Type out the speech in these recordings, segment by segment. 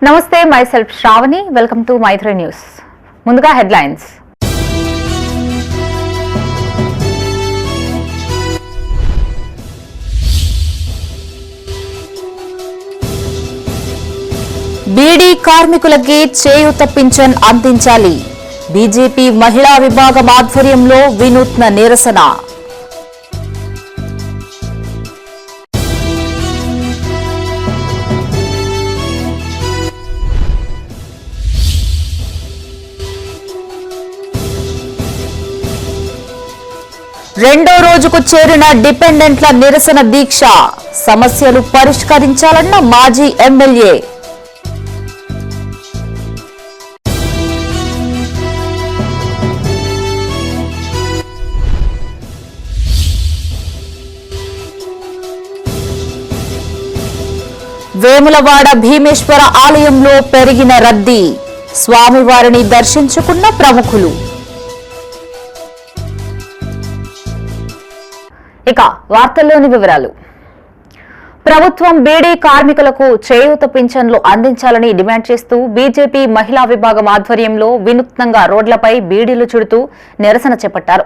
నమస్తే, my self Shravani. Welcome to Maitri news. ముందుగా headlines. Beedi కార్మికులకి చేయూత పింఛన్ అందించాలి. బీజేపీ మహిళా విభాగం ఆధ్వర్యంలో వినూత్న నిరసన. రెండో రోజుకు చేరిన డిపెండెంట్ల నిరసన దీక్ష. సమస్యలు పరిష్కరించాలన్న మాజీ ఎమ్మెల్యే. వేములవాడ భీమేశ్వర ఆలయంలో పెరిగిన రద్దీ. స్వామివారిని దర్శించుకున్న ప్రముఖులు. ఇక వార్తల్లోని వివరాలు. ప్రభుత్వం బీడీ కార్మికులకు చేయూత పింఛన్లు అందించాలని డిమాండ్ చేస్తూ బీజేపీ మహిళా విభాగం ఆధ్వర్యంలో వినూత్నంగా రోడ్లపై బీడీలు చుడుతూ నిరసన చేపట్టారు.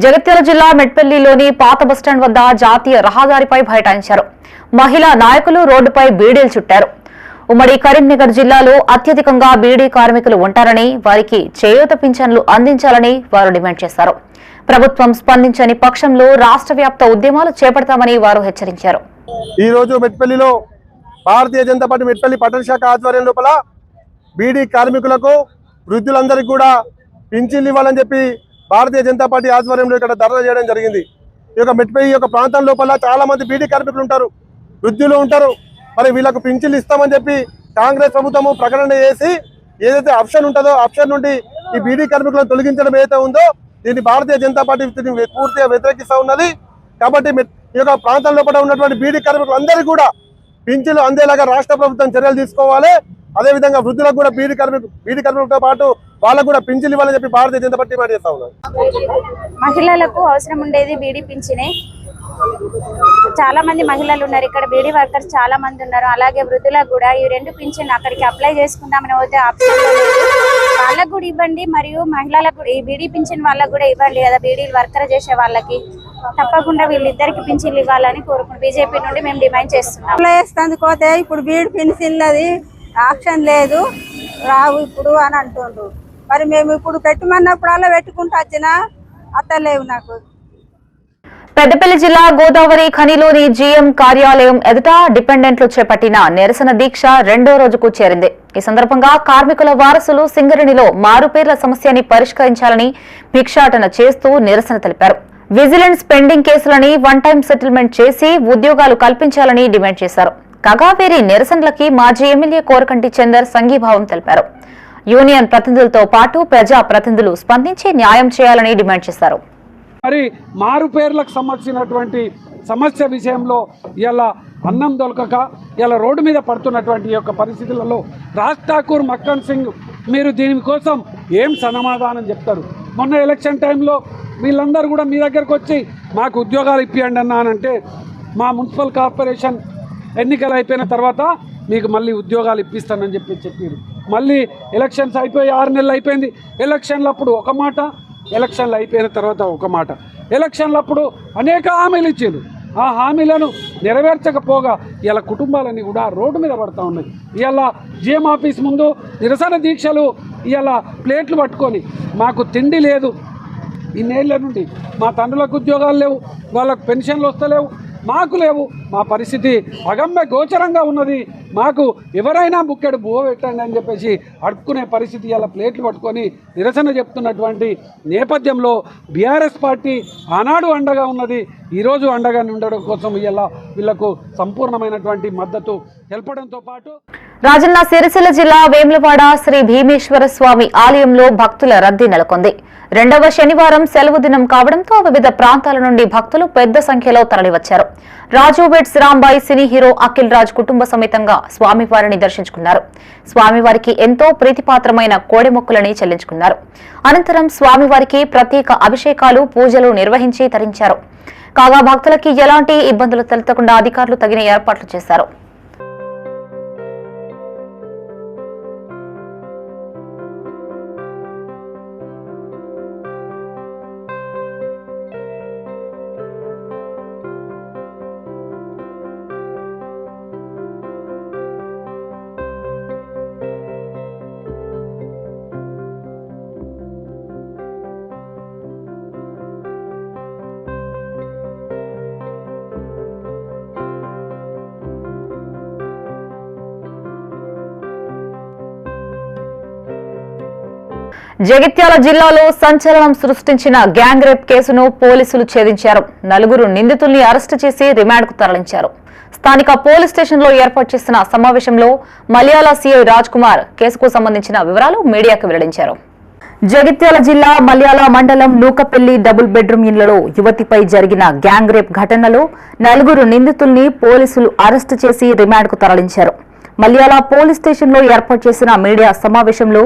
జగిత్యాల జిల్లా మెట్పల్లిలోని పాత బస్టాండ్ వద్ద జాతీయ రహదారిపై బైఠాయించారు. మహిళా నాయకులు రోడ్డుపై బీడీలు చుట్టారు. ఉమ్మడి కరీంనగర్ జిల్లాలో అత్యధికంగా బీడీ కార్మికులు ఉంటారని, వారికి చేయూత పింఛన్లు అందించాలని వారు డిమాండ్ చేశారు. ప్రభుత్వం స్పందించని పక్షంలో రాష్ట్ర వ్యాప్త ఉద్యమాలు చేపడతామని వారు హెచ్చరించారు. ఈ రోజు మెట్పల్లిలో భారతీయ జనతా పార్టీ మెట్పల్లి పట్టణ శాఖ ఆధ్వర్యం లోపల బీడీ కార్మికులకు, వృద్ధులందరికీ కూడా పింఛన్లు ఇవ్వాలని చెప్పి భారతీయ జనతా పార్టీ ఆధ్వర్యంలో ఇక్కడ ధర్నా చేయడం జరిగింది. ఈ యొక్క మెట్పల్లి యొక్క ప్రాంతం లోపల చాలా మంది బీడీ కార్మికులు ఉంటారు, వృద్ధులు ఉంటారు. మరి వీళ్ళకు పింఛన్లు ఇస్తామని చెప్పి కాంగ్రెస్ ప్రభుత్వము ప్రకటన చేసి ఏదైతే ఆప్షన్ ఉంటుందో ఆప్షన్ నుండి ఈ బీడీ కార్మికులను తొలగించడం ఏదైతే ఉందో దీన్ని భారతీయ జనతా పార్టీ పూర్తిగా వ్యతిరేకిస్తూ ఉన్నది. కాబట్టి ఈ యొక్క ప్రాంతం లోపల ఉన్నటువంటి బీడీ కార్మికులందరికీ కూడా పింఛన్లు అందేలాగా రాష్ట్ర ప్రభుత్వం చర్యలు తీసుకోవాలి. అదేవిధంగా వృద్ధులకు కూడా బీడీ కార్మికులతో పాటు వాళ్ళకు కూడా పింఛన్లు ఇవ్వాలని చెప్పి భారతీయ జనతా పార్టీ మాట చేస్తా ఉన్నారు. మహిళలకు అవసరం ఉండేది బీడీ పింఛనే. చాలా మంది మహిళలు ఉన్నారు ఇక్కడ, బీడీ వర్కర్స్ చాలా మంది ఉన్నారు. అలాగే వృద్ధులకు కూడా ఈ రెండు పింఛన్ అక్కడికి అప్లై చేసుకుందామని పోతే ఆప్షన్ వాళ్ళకు కూడా ఇవ్వండి, మరియు మహిళలకు ఈ బీడీ పింఛన్ వాళ్ళకు కూడా ఇవ్వండి కదా. బీడీ వర్కర్ చేసే వాళ్ళకి తప్పకుండా వీళ్ళిద్దరికి పింఛన్లు ఇవ్వాలని కోరుకుంటున్నాం. బీజేపీ నుండి మేము డిమాండ్ చేస్తున్నాం. అప్లై చేసేందుకోతే ఇప్పుడు బీడీ పింఛన్లది ఆప్షన్ లేదు, రావు ఇప్పుడు అని అంటుండ్రు. మరి మేము ఇప్పుడు పెట్టమన్నప్పుడల్లా పెట్టుకుంటూ వచ్చినా అత్తలేవు నాకు. పెద్దపల్లి జిల్లా గోదావరి ఖనిలోని జీఎం కార్యాలయం ఎదుట డిపెండెంట్లు చేపట్టిన నిరసన దీక్ష రెండో రోజుకు చేరింది. ఈ సందర్భంగా కార్మికుల వారసులు సింగరేణిలో మారుపేర్ల సమస్యని పరిష్కరించాలని భిక్షాటన చేస్తూ నిరసన తెలిపారు. విజిలెన్స్ పెండింగ్ కేసులని వన్ టైం సెటిల్మెంట్ చేసి ఉద్యోగాలు కల్పించాలని డిమాండ్ చేశారు. కాగా వీరి నిరసనలకి మాజీ ఎమ్మెల్యే కోరకంటి చందర్ సంఘీభావం తెలిపారు. యూనియన్ ప్రతినిధులతో పాటు ప్రజా ప్రతినిధులు స్పందించి న్యాయం చేయాలని డిమాండ్ చేశారు. మరి మారు పేర్లకు సంబంధించినటువంటి సమస్య విషయంలో ఇలా అన్నం దొరకక ఇలా రోడ్డు మీద పడుతున్నటువంటి యొక్క పరిస్థితులలో రాజ్ ఠాకూర్, మక్కన్ సింగ్ మీరు దీనికోసం ఏం సమాధానం చెప్తారు? మొన్న ఎలక్షన్ టైంలో వీళ్ళందరూ కూడా మీ దగ్గరకు వచ్చి మాకు ఉద్యోగాలు ఇప్పియండి అన్నానంటే మా మున్సిపల్ కార్పొరేషన్ ఎన్నికలు అయిపోయిన తర్వాత మీకు మళ్ళీ ఉద్యోగాలు ఇప్పిస్తానని చెప్పారు. మళ్ళీ ఎలక్షన్స్ అయిపోయి 6 నెలలు అయిపోయింది. ఎలక్షన్లప్పుడు ఒక మాట, ఎలక్షన్లు అయిపోయిన తర్వాత ఒక మాట. ఎలక్షన్లప్పుడు అనేక హామీలు ఇచ్చారు. ఆ హామీలను నెరవేర్చకపోగా ఇలా కుటుంబాలన్నీ కూడా రోడ్డు మీద పడుతూ ఉన్నాయి. ఇలా జిఎం ఆఫీస్ ముందు నిరసన దీక్షలు, ఇలా ప్లేట్లు పట్టుకొని మాకు తిండి లేదు, ఇన్నేళ్ల నుండి మా తండ్రులకు ఉద్యోగాలు లేవు, వాళ్ళకు పెన్షన్లు వస్తలేవు, మాకు లేవు, మా పరిస్థితి అగమ్య గోచరంగా ఉన్నది, మాకు ఎవరైనా బుక్కెడు బువ్వ పెట్టండి అని చెప్పేసి అడుక్కునే పరిస్థితి ఇలా ప్లేట్లు పట్టుకొని నిరసన చెప్తున్నటువంటి నేపథ్యంలో బీఆర్ఎస్ పార్టీ ఆనాడు అండగా ఉన్నది, ఈరోజు అండగా ఉండడం కోసం ఇలా వీళ్లకు సంపూర్ణమైనటువంటి మద్దతు తెలపడంతో పాటు రాజన్న సిరిసిల్ల జిల్లా వేములవాడ శ్రీ భీమేశ్వర స్వామి ఆలయంలో భక్తుల రద్దీ నెలకొంది. రెండవ శనివారం సెలవు దినం కావడంతో వివిధ ప్రాంతాల నుండి భక్తులు పెద్ద సంఖ్యలో తరలివచ్చారు. Raju weds Rambai cine hero Akhil Raj కుటుంబ సమేతంగా స్వామివారిని దర్శించుకున్నారు. స్వామివారికి ఎంతో ప్రీతిపాత్రమైన కోడెమొక్కులని చెల్లించుకున్నారు. అనంతరం స్వామివారికి ప్రత్యేక అభిషేకాలు, పూజలు నిర్వహించి తరించారు. కాగా భక్తులకి ఎలాంటి ఇబ్బందులు తలెత్తకుండా అధికారులు తగిన ఏర్పాట్లు చేశారు. జగిత్యాల జిల్లాలో సంచలనం సృష్టించిన గ్యాంగ్ రేప్ కేసును పోలీసులు ఛేదించారు. 4 నిందితుల్ని అరెస్టు చేసి రిమాండ్కు తరలించారు. స్థానిక పోలీస్ స్టేషన్లో ఏర్పాటు చేసిన సమావేశంలో మలయాళ సీఐ రాజ్ కుమార్ కేసుకు సంబంధించిన వివరాలు మీడియాకు వెల్లడించారు. జగిత్యాల జిల్లా మలయాళ మండలం నూకపల్లి డబుల్ బెడ్రూమ్ ఇళ్లలో యువతిపై జరిగిన గ్యాంగ్ రేప్ ఘటనలో 4 నిందితుల్ని పోలీసులు అరెస్టు చేసి రిమాండ్కు తరలించారు. మలయాళ పోలీస్ స్టేషన్లో ఏర్పాటు చేసిన మీడియా సమావేశంలో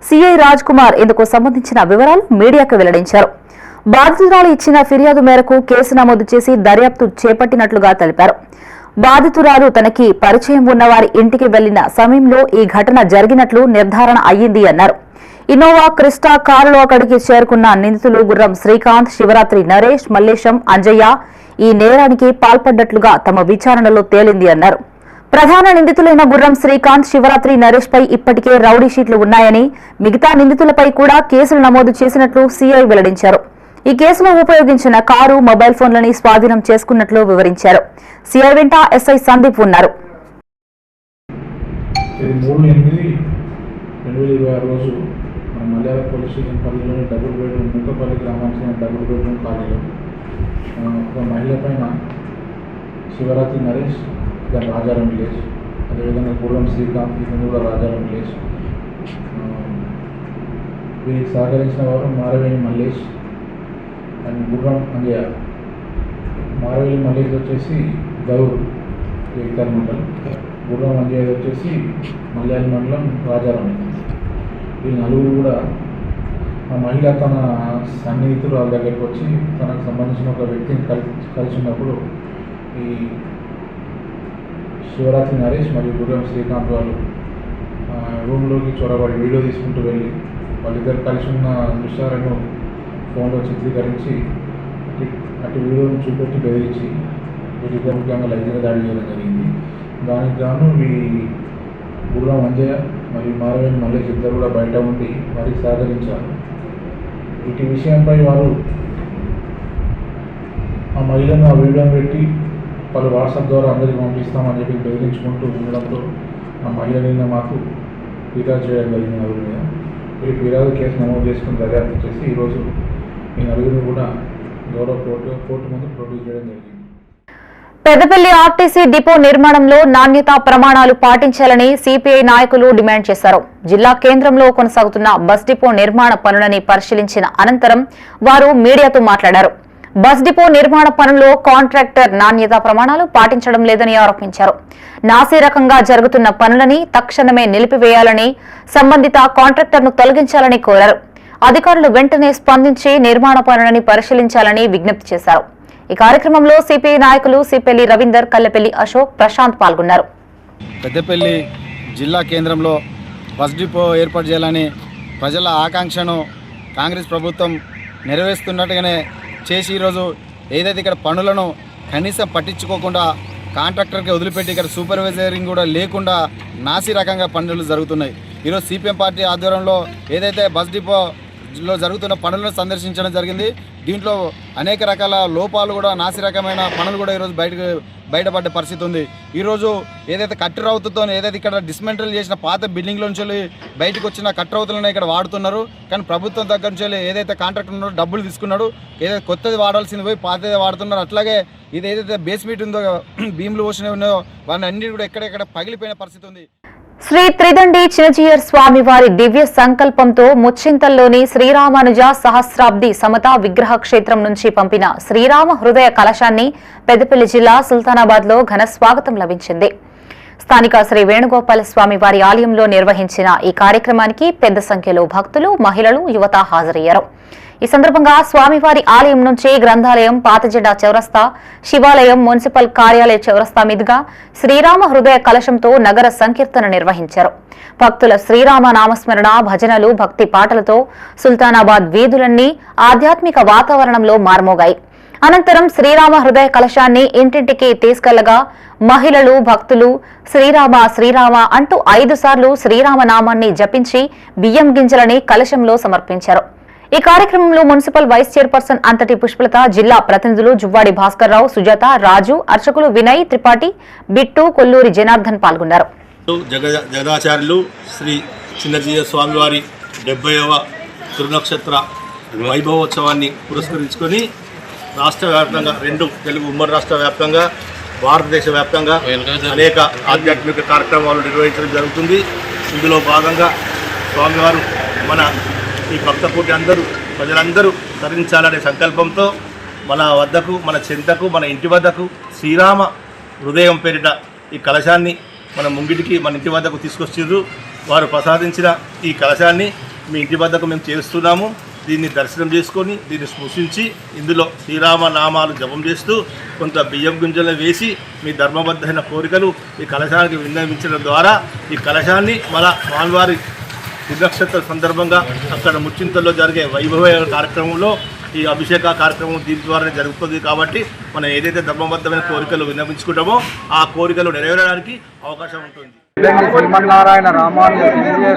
సీఐ రాజ్ కుమార్ ఇందుకు సంబంధించిన వివరాలు మీడియాకు వెల్లడించారు. బాధితురాలు ఇచ్చిన ఫిర్యాదు మేరకు కేసు నమోదు చేసి దర్యాప్తు చేపట్టినట్లుగా తెలిపారు. బాధితురాలు తనకి పరిచయం ఉన్న వారి ఇంటికి వెళ్లిన సమయంలో ఈ ఘటన జరిగినట్లు నిర్ధారణ అయ్యింది అన్నారు. ఇన్నోవా క్రిస్టా కారులో అక్కడికి చేరుకున్న నిందితులు గుర్రం శ్రీకాంత్, శివరాత్రి నరేష్, మల్లేశం, అంజయ్య ఈ నేరానికి పాల్పడ్డట్లుగా తమ విచారణలో తేలింది అన్నారు. ప్రధాన నిందితులైన గుర్రం శ్రీకాంత్, శివరాత్రి నరేష్ పై ఇప్పటికే రౌడీ షీట్లు ఉన్నాయని, మిగతా నిందితులపై కూడా కేసులు నమోదు చేసినట్లు సీఐ వెల్లడించారు. ఈ కేసులో ఉపయోగించిన కారు, మొబైల్ ఫోన్లని స్వాధీనం చేసుకున్నట్లు వివరించారు. సీఐ వెంట ఎస్ఐ సందీప్ ఉన్నారు. 3/8/2026 రోజు మన మలయాళ పోలీస్ స్టేషన్ పరిధిలోని డబుల్ బెడ్రూమ్ నూకపల్లి గ్రామానికి చెందిన డబుల్ బెడ్రూమ్ కాలనీలో ఒక మహిళ పైన శివరాత్రి నరేష్, రాజారం విలేజ్, అదేవిధంగా గుర్రం శ్రీకాంత్, ఇతను కూడా రాజారం విలేజ్, వీరికి సహకరించిన వారు మారవేణి మల్లేష్ అండ్ గుర్రం అంజయ్య. మారవేణి మల్లేష్ వచ్చేసి గౌర్ జగిత్యాల మండలం, గుర్రం అంజయ్య వచ్చేసి మలయాళ మండలం రాజారం. ఈ 4 కూడా ఆ మహిళ తన సన్నిహితులు వాళ్ళ దగ్గరికి వచ్చి తనకు సంబంధించిన ఒక వ్యక్తిని కలిసి ఉన్నప్పుడు ఈ శివరాత్రి నరేష్ మరియు గుర్రం శ్రీకాంత్ వాళ్ళు రూమ్లోకి చొరబడి వీడియో తీసుకుంటూ వెళ్ళి వాళ్ళిద్దరు కలిసి ఉన్న దృశ్యాలను ఫోన్లో చిత్రీకరించి అటు వీడియోను చూపెట్టి బెదిరించి వీళ్ళిద్దరు ముఖ్యంగా లైంగిక దాడి చేయడం జరిగింది. దానికి గాను ఈ గుర్రం అంజయ్య మరియు మారవేణి మల్లేష్ ఇద్దరు కూడా బయట ఉండి వారికి సహకరించారు. ఇటు విషయంపై వారు ఆ మహిళను ఆ వీడియోను పెట్టి వాళ్ళు వాట్సాప్ ద్వారా అందరికీ పంపిస్తామని చెప్పి బెదిరించుకుంటూ ఉండడంతో ఆ మహిళ నిన్న మాకు ఫిర్యాదు చేయడం జరిగింది. 4 మీద ఈ ఫిర్యాదు కేసు నమోదు చేసుకుని దర్యాప్తు చేసి ఈరోజు ఈ 4 కూడా గౌరవ కోర్టు ముందు ప్రొడ్యూస్ చేయడం జరిగింది. పెద్దపల్లి ఆర్టీసీ డిపో నిర్మాణంలో నాణ్యతా ప్రమాణాలు పాటించాలని సిపిఐ నాయకులు డిమాండ్ చేశారు. జిల్లా కేంద్రంలో కొనసాగుతున్న బస్ డిపో నిర్మాణ పనులని పరిశీలించిన అనంతరం వారు మీడియాతో మాట్లాడారు. బస్ డిపో నిర్మాణ పనుల్లో కాంట్రాక్టర్ నాణ్యతా ప్రమాణాలు పాటించడం లేదని ఆరోపించారు. నాసిరకంగా జరుగుతున్న పనులని తక్షణమే నిలిపివేయాలని, సంబంధిత కాంట్రాక్టర్ను తొలగించాలని కోరారు. అధికారులు వెంటనే స్పందించి నిర్మాణ పనులని పరిశీలించాలని విజ్ఞప్తి చేశారు. ఈ కార్యక్రమంలో సిపిఐ నాయకులు సిపెల్లి రవీందర్, కల్లెపల్లి అశోక్, ప్రశాంత్ పాల్గొన్నారు. పెద్దపల్లి జిల్లా కేంద్రంలో బస్ డిపో ఏర్పాటు చేయాలని ప్రజల ఆకాంక్షను కాంగ్రెస్ ప్రభుత్వం నెరవేరుస్తున్నట్టుగానే చేసి ఈరోజు ఏదైతే ఇక్కడ పనులను కనీసం పట్టించుకోకుండా కాంట్రాక్టర్కి వదిలిపెట్టి ఇక్కడ సూపర్వైజరింగ్ కూడా లేకుండా నాసి రకంగా పనులు జరుగుతున్నాయి. ఈరోజు సిపిఎం పార్టీ ఆధ్వర్యంలో ఏదైతే బస్ డిపోలో జరుగుతున్న పనులను సందర్శించడం జరిగింది. దీంట్లో అనేక రకాల లోపాలు కూడా, నాసి రకమైన పనులు కూడా ఈరోజు బయటపడ్డ పరిస్థితి ఉంది. ఈరోజు ఏదైతే కట్టరవుతుతో ఏదైతే ఇక్కడ డిస్మెంటల్ చేసిన పాత బిల్డింగ్లో నుంచి బయటకు వచ్చిన కట్టరవుతులను ఇక్కడ వాడుతున్నారు. కానీ ప్రభుత్వం దగ్గర నుంచి ఏదైతే కాంట్రాక్టర్ ఉన్నారో డబ్బులు తీసుకున్నాడు, ఏదైతే కొత్తది వాడాల్సింది పోయి పాతది వాడుతున్నారు. అట్లాగే ఇది ఏదైతే బేస్మెంట్ ఉందో, భీములు పోసినవి ఉన్నాయో వాటిని అన్నిటి కూడా ఎక్కడెక్కడ పగిలిపోయిన పరిస్థితి ఉంది. శ్రీ త్రిదండి చిన్నజీయర్ స్వామి వారి దివ్య సంకల్పంతో ముచ్చింతల్లోని శ్రీరామానుజ సహస్రాబ్ది సమత విగ్రహ క్షేత్రం నుంచి పంపిన శ్రీరామ హృదయ కలశాన్ని పెద్దపల్లి జిల్లా సుల్తానాబాద్ లో ఘన స్వాగతం లభించింది. స్థానిక శ్రీ వేణుగోపాల స్వామి వారి ఆలయంలో నిర్వహించిన ఈ కార్యక్రమానికి పెద్ద సంఖ్యలో భక్తులు, మహిళలు, యువత హాజరయ్యారు. ఈ సందర్భంగా స్వామివారి ఆలయం నుంచి గ్రంథాలయం, పాతజెడ్డ చౌరస్తా, శివాలయం, మున్సిపల్ కార్యాలయ చౌరస్తా మీదుగా శ్రీరామ హృదయ కలశంతో నగర సంకీర్తన నిర్వహించారు. భక్తుల శ్రీరామ నామస్మరణ, భజనలు, భక్తి పాటలతో సుల్తానాబాద్ వీధులన్నీ ఆధ్యాత్మిక వాతావరణంలో మార్మోగాయి. అనంతరం శ్రీరామ హృదయ కలశాన్ని ఇంటింటికి తీసుకెళ్లగా మహిళలు, భక్తులు శ్రీరామ శ్రీరామ అంటూ 5 సార్లు శ్రీరామ నామాన్ని జపించి బియ్యం గింజలని కలశంలో సమర్పించారు. ఈ కార్యక్రమంలో మున్సిపల్ వైస్ చైర్పర్సన్ అంతటి పుష్పలత, జిల్లా ప్రతినిధులు జువ్వాడి భాస్కర్ రావు, సుజాత, రాజు, అర్చకులు వినయ్ త్రిపాఠి, బిట్టు, కొల్లూరి జనార్దన్ పాల్గొన్నారు. జగదాచార్యులు శ్రీ చిన్నజీయ స్వామివారి 70వ తిరునక్షత్ర వైభవోత్సవాన్ని పురస్కరించుకొని రాష్ట్ర వ్యాప్తంగా 2 తెలుగు ఉమ్మడి రాష్ట్ర వ్యాప్తంగా భారతదేశ వ్యాప్తంగా అనేక ఆధ్యాత్మిక కార్యక్రమాలు నిర్వహించడం జరుగుతుంది. ఇందులో భాగంగా స్వామివారు మన ఈ భక్తకోటి ప్రజలందరూ తరించాలనే సంకల్పంతో మన వద్దకు, మన చెంతకు, మన ఇంటి వద్దకు శ్రీరామ హృదయం పేరిట ఈ కలశాన్ని మన ముంగిటికి, మన ఇంటి వద్దకు తీసుకొచ్చిర్రు. వారు ప్రసాదించిన ఈ కలశాన్ని మీ ఇంటి వద్దకు మేము చేస్తున్నాము. దీన్ని దర్శనం చేసుకొని దీన్ని స్పృశించి ఇందులో శ్రీరామ నామాలు జపం చేస్తూ కొంత బియ్యం గింజలు వేసి మీ ధర్మబద్ధమైన కోరికలు ఈ కలశానికి విన్నవించడం ద్వారా ఈ కలశాన్ని మన స్వామివారి తిరునక్షత్ర సందర్భంగా అక్కడ ముచ్చింతల్లో జరిగే వైభవ కార్యక్రమంలో ఈ అభిషేక కార్యక్రమం దీని ద్వారానే జరుగుతుంది. కాబట్టి మనం ఏదైతే ధర్మబద్ధమైన కోరికలు విన్నవించుకుంటామో ఆ కోరికలు నెరవేరడానికి అవకాశం ఉంటుంది. శ్రీమన్నారాయణ రామానుజ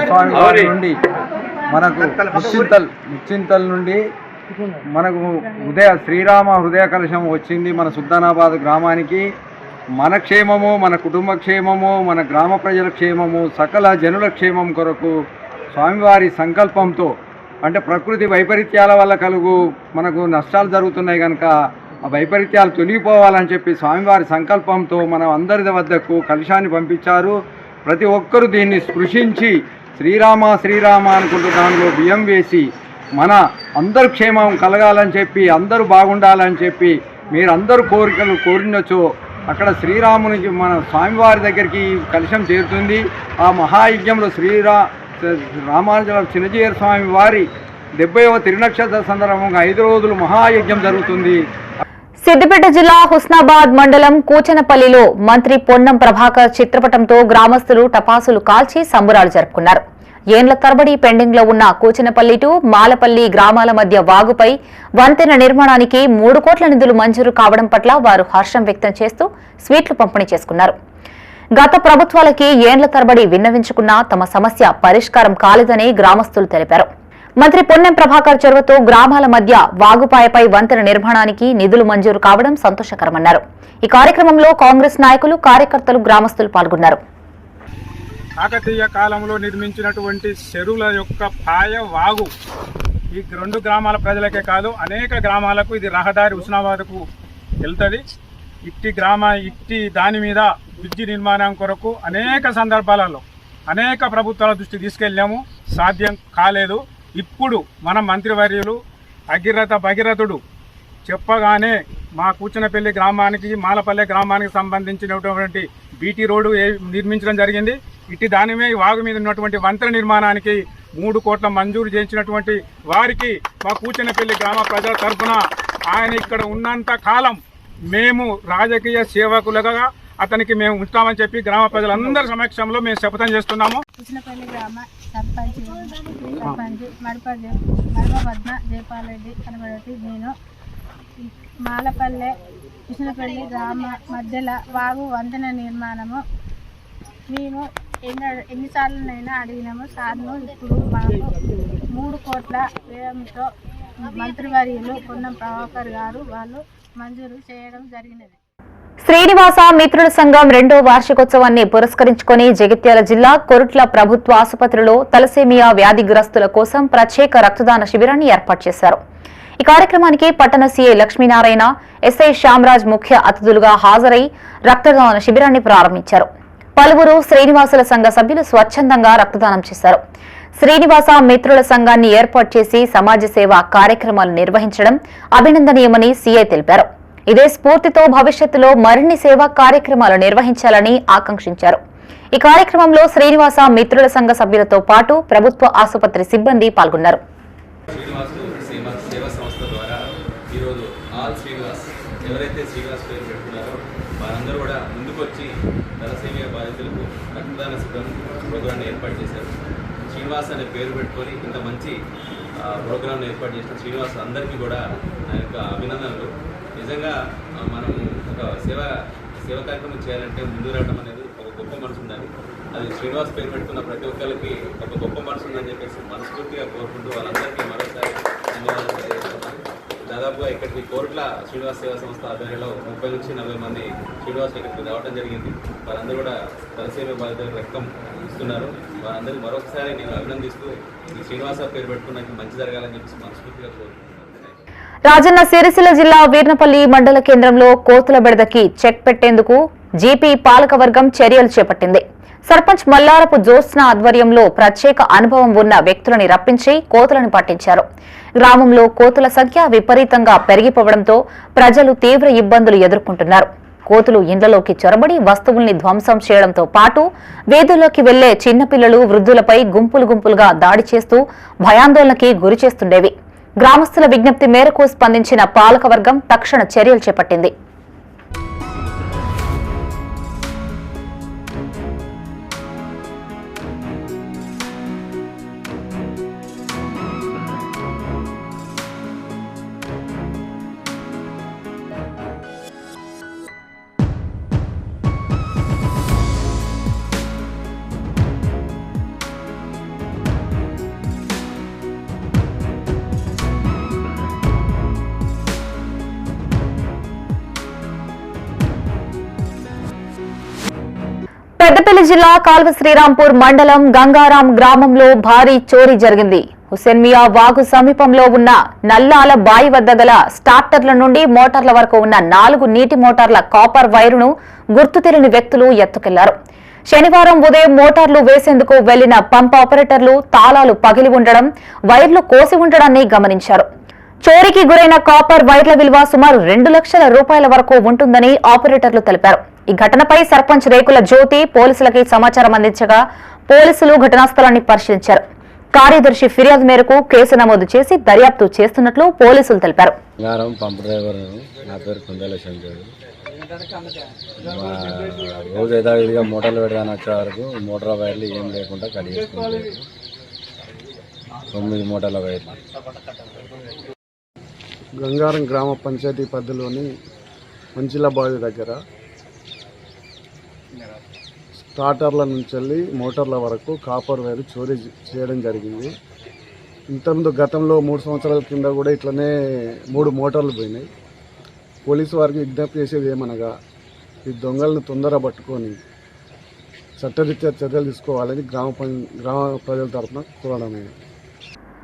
స్వామి వారి నుండి మనకు ముచ్చింతల్ నుండి మనకు శ్రీరామ హృదయ కలశం వచ్చింది మన సుల్తానాబాద్ గ్రామానికి. మన క్షేమము, మన కుటుంబ క్షేమము, మన గ్రామ ప్రజల క్షేమము, సకల జనుల క్షేమం కొరకు స్వామివారి సంకల్పంతో, అంటే ప్రకృతి వైపరీత్యాల వల్ల మనకు నష్టాలు జరుగుతున్నాయి కనుక ఆ వైపరీత్యాలు తొలగిపోవాలని చెప్పి స్వామివారి సంకల్పంతో మనం అందరి వద్దకు కలశాన్ని పంపించారు. ప్రతి ఒక్కరూ దీన్ని స్పృశించి శ్రీరామ శ్రీరామ అనుకుంటూ దానిలో బియ్యం వేసి మన అందరు క్షేమం కలగాలని చెప్పి, అందరూ బాగుండాలని చెప్పి మీరందరూ కోరికలు కోరినచో అక్కడ శ్రీరామునికి మన స్వామివారి దగ్గరికి కలశం చేరుతుంది. ఆ మహాయజ్ఞంలో రామానుజ చిన్నజీయర్ స్వామి వారి 70వ తిరునక్షత్ర సందర్భంగా 5 రోజులు మహాయజ్ఞం జరుగుతుంది. సిద్దిపేట జిల్లా హుస్నాబాద్ మండలం కూచనపల్లిలో మంత్రి పొన్నం ప్రభాకర్ చిత్రపటంతో గ్రామస్తులు టపాసులు కాల్చి సంబురాలు జరుపుకున్నారు. ఏండ్ల తరబడి పెండింగ్ లో ఉన్న కూచనపల్లి టు మాలపల్లి గ్రామాల మధ్య వాగుపై వంతెన నిర్మాణానికి 3 కోట్ల నిధులు మంజూరు కావడం పట్ల వారు హర్షం వ్యక్తం చేస్తూ స్వీట్లు పంపిణీ చేసుకున్నారు. గత ప్రభుత్వాలకి ఏండ్ల తరబడి విన్నవించుకున్నా తమ సమస్య పరిష్కారం కాలేదని గ్రామస్తులు తెలిపారు. మంత్రి పొన్నం ప్రభాకర్ చొరవతో గ్రామాల మధ్య వాగుపాయపై వంతెన నిర్మాణానికి నిధులు మంజూరు కావడం సంతోషకరమన్నారు. ఈ కార్యక్రమంలో కాంగ్రెస్ నాయకులు, కార్యకర్తలు, గ్రామస్తులు పాల్గొన్నారు. కాకతీయ కాలంలో నిర్మించినటువంటి చెరువుల యొక్క పాయ వాగు ఈ 2 గ్రామాల ప్రజలకే కాదు అనేక గ్రామాలకు ఇది రహదారి హుస్నాబాద్కు వెళ్తుంది. ఇట్టి దాని మీద బ్రిడ్జి నిర్మాణం కొరకు అనేక సందర్భాలలో అనేక ప్రభుత్వాల దృష్టి తీసుకెళ్ళాము, సాధ్యం కాలేదు. ఇప్పుడు మన మంత్రివర్యులు భగీరథుడు చెప్పగానే మా కూచనపల్లి గ్రామానికి, మాలపల్లె గ్రామానికి సంబంధించినటువంటి బీటీ రోడ్డు నిర్మించడం జరిగింది. దాని మీద వాగు మీద ఉన్నటువంటి వంతెన నిర్మాణానికి 3 కోట్ల మంజూరు చేయించినటువంటి వారికి మా కూచనపల్లి గ్రామ ప్రజల తరఫున ఆయన ఇక్కడ ఉన్నంత కాలం మేము రాజకీయ సేవకులుగా అతనికి మేము ఉంటామని చెప్పి గ్రామ ప్రజలందరి సమక్షంలో మేము శపథం చేస్తున్నాము. కూచనపల్లి గ్రామ సర్పంచ్ మడపద్మ జయపాలరెడ్డి కనబడి నేను మాలపల్లె కూచనపల్లి గ్రామ మధ్యలో వాగు వంతెన నిర్మాణము మేము ఎన్నిసార్లునైనా అడిగినాము సార్ను. ఇప్పుడు మాకు 3 కోట్ల వ్యయంతో మంత్రివర్యులు పొన్నం ప్రభాకర్ గారు వాళ్ళు మంజూరు చేయడం జరిగినది. శ్రీనివాస మిత్రుల సంఘం 2వ వార్షికోత్సవాన్ని పురస్కరించుకుని జగిత్యాల జిల్లా కొరుట్ల ప్రభుత్వ ఆసుపత్రిలో తలసేమియా వ్యాధిగ్రస్తుల కోసం ప్రత్యేక రక్తదాన శిబిరాన్ని ఏర్పాటు చేశారు. ఈ కార్యక్రమానికి పట్టణ సీఐ లక్ష్మీనారాయణ, ఎస్ఐ శ్యామరాజ్ ముఖ్య అతిథులుగా హాజరై రక్తదాన శిబిరాన్ని ప్రారంభించారు. పలువురు శ్రీనివాసుల సంఘ సభ్యులు స్వచ్ఛందంగా రక్తదానం చేశారు. శ్రీనివాస మిత్రుల సంఘాన్ని ఏర్పాటు చేసి సమాజ సేవ కార్యక్రమాలు నిర్వహించడం అభినందనీయమని సీఐ తెలిపారు. ఇదే స్ఫూర్తితో భవిష్యత్తులో మరిన్ని సేవా కార్యక్రమాలు నిర్వహించాలని ఆకాంక్షించారు. ఈ కార్యక్రమంలో శ్రీనివాస మిత్రుల సంఘ సభ్యులతో పాటు ప్రభుత్వ ఆసుపత్రి సిబ్బంది పాల్గొన్నారు. ఎవరైతే శ్రీనివాస్ పేరు పెట్టుకున్నారో వారందరూ కూడా ముందుకొచ్చి తలసేమియా బాధితులకు రక్తదాన శిబిరం ప్రోగ్రాంని ఏర్పాటు చేశారు. శ్రీనివాస్ అనే పేరు పెట్టుకొని ఇంత మంచి ప్రోగ్రాంను ఏర్పాటు చేసిన శ్రీనివాస్ అందరికీ కూడా నా యొక్క అభినందనలు. నిజంగా మనం ఒక సేవ కార్యక్రమం చేయాలంటే ముందు రావడం అనేది ఒక గొప్ప మనసు ఉండాలి. అది శ్రీనివాస్ పేరు పెట్టుకున్న ప్రతి ఒక్కరికి ఒక గొప్ప మనసు ఉందని చెప్పేసి మనస్ఫూర్తిగా కోరుకుంటూ వాళ్ళందరికీ మరోసారి ధన్యవాదాలు తెలియజేస్తున్నాను. దాదాపుగా ఇక్కడికి కోరుట్ల శ్రీనివాస్ సేవా సంస్థ ఆధ్వర్యంలో 30 నుంచి 40 మంది శ్రీనివాసులు ఇక్కడికి రావడం జరిగింది. వారందరూ కూడా తలసేమియా బాధితులకు రక్తం ఇస్తున్నారు. వారందరికీ మరొకసారి నేను అభినందిస్తూ ఈ శ్రీనివాస పేరు పెట్టుకున్నాక మంచి జరగాలని చెప్పేసి మనస్ఫూర్తిగా కోరుకుంటున్నాను. రాజన్న సిరిసిల్ల జిల్లా వీర్నపల్లి మండల కేంద్రంలో కోతుల బెడదకి చెక్ పెట్టేందుకు జీపీ పాలకవర్గం చర్యలు చేపట్టింది. సర్పంచ్ మల్లారపు జ్యోత్స్న ఆధ్వర్యంలో ప్రత్యేక అనుభవం ఉన్న వ్యక్తులని రప్పించి కోతులను పట్టించారు. గ్రామంలో కోతుల సంఖ్య విపరీతంగా పెరిగిపోవడంతో ప్రజలు తీవ్ర ఇబ్బందులు ఎదుర్కొంటున్నారు. కోతులు ఇండ్లలోకి చొరబడి వస్తువుల్ని ధ్వంసం చేయడంతో పాటు వీధుల్లోకి వెళ్లే చిన్నపిల్లలు, వృద్ధులపై గుంపులుగా దాడి చేస్తూ భయాందోళనకి గురిచేస్తుండేవి. గ్రామస్తుల విజ్ఞప్తి మేరకు స్పందించిన పాలకవర్గం తక్షణ చర్యలు చేపట్టింది. పెద్దపల్లి జిల్లా కాల్వ శ్రీరాంపూర్ మండలం గంగారాం గ్రామంలో భారీ చోరీ జరిగింది. హుసేన్మియా వాగు సమీపంలో ఉన్న నల్లాల బాయి వద్ద గల స్టార్టర్ల నుండి మోటార్ల వరకు ఉన్న 4 నీటి మోటార్ల కాపర్ వైరును గుర్తు తెలియని వ్యక్తులు ఎత్తుకెళ్లారు. శనివారం ఉదయం మోటార్లు వేసేందుకు వెళ్లిన పంప్ ఆపరేటర్లు తాళాలు పగిలి ఉండడం, వైర్లు కోసి ఉండడాన్ని గమనించారు. చోరీకి గురైన కాపర్ వైర్ల విలువ సుమారు 2 లక్షల రూపాయల వరకు ఉంటుందని ఆపరేటర్లు తెలిపారు. ఈ ఘటనపై సర్పంచ్ రేకుల జ్యోతి పోలీసులకి సమాచారం అందించగా పోలీసులు ఘటనా స్థలాన్ని పరిశీలించారు. కార్యదర్శి ఫిర్యాదు మేరకు కేసు నమోదు చేసి దర్యాప్తు చేస్తున్నట్లు పోలీసులు తెలిపారు. పంప్ డ్రైవర్ నా పేరు కుందేల శంకర్. రోజు యథావిధిగా మోటార్లు పెడదాని వచ్చే వరకు మోటార్ వైర్లు ఏం లేకుండా కడిగేసుకుంటారు. 9 మోటార్ల వైర్లు. గంగారం గ్రామ పంచాయతీ పరిధిలోని మంచిలాబావి దగ్గర స్టార్టర్ల నుంచి వెళ్ళి మోటార్ల వరకు కాపర్ వైర్ చోరీ చేయడం జరిగింది. ఇంతకుముందు గతంలో 3 సంవత్సరాల కింద కూడా ఇట్లనే 3 మోటార్లు పోయినాయి. పోలీసు వారికి విజ్ఞప్తి చేసేది ఏమనగా ఈ దొంగలను తొందర పట్టుకొని చట్టరీత్యా చర్యలు తీసుకోవాలని గ్రామ ప్రజల తరఫున కోరడమే.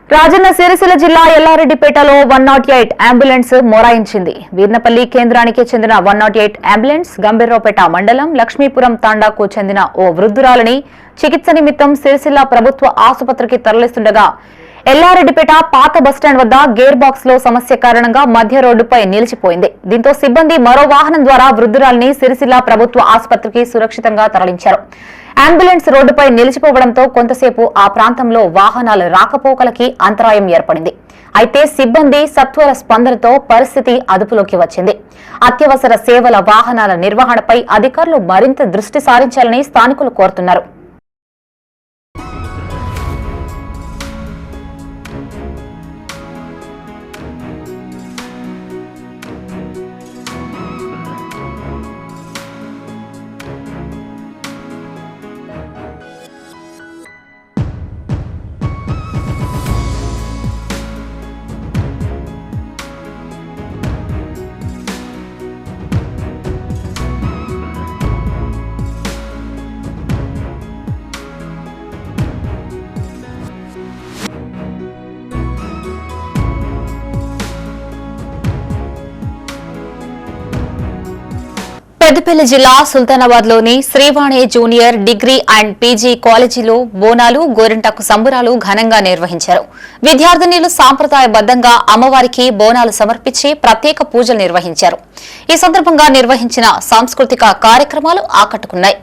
రాజన్న సిరిసిల్ల జిల్లా ఎల్లారెడ్డిపేటలో 108 అంబులెన్స్ మొరాయించింది. వీర్నపల్లి కేంద్రానికి చెందిన 108 అంబులెన్స్ గంభీర్రావుపేట మండలం లక్ష్మీపురం తాండాకు చెందిన ఓ వృద్ధురాలిని చికిత్స నిమిత్తం సిరిసిల్ల ప్రభుత్వ ఆసుపత్రికి తరలిస్తుండగా ఎల్లారెడ్డిపేట పాత బస్టాండ్ వద్ద గేర్ బాక్స్ లో సమస్య కారణంగా మధ్య రోడ్డుపై నిలిచిపోయింది. దీంతో సిబ్బంది మరో వాహనం ద్వారా వృద్ధురాలిని సిరిసిల్ల ప్రభుత్వ ఆసుపత్రికి సురక్షితంగా తరలించారు. అంబులెన్స్ రోడ్డుపై నిలిచిపోవడంతో కొంతసేపు ఆ ప్రాంతంలో వాహనాల రాకపోకలకి అంతరాయం ఏర్పడింది. అయితే సిబ్బంది సత్వర స్పందనతో పరిస్థితి అదుపులోకి వచ్చింది. అత్యవసర సేవల వాహనాల నిర్వహణపై అధికారులు మరింత దృష్టి సారించాలని స్థానికులు కోరుతున్నారు. పెద్దపల్లి జిల్లా సుల్తానాబాద్ లోని Srivani junior degree and PG కాలేజీలో బోనాలు, గోరింటాకు సంబురాలు ఘనంగా నిర్వహించారు. విద్యార్థినులు సాంప్రదాయబద్దంగా అమ్మవారికి బోనాలు సమర్పించి ప్రత్యేక పూజలు నిర్వహించారు. ఈ సందర్భంగా నిర్వహించిన సాంస్కృతిక కార్యక్రమాలు ఆకట్టుకున్నాయి.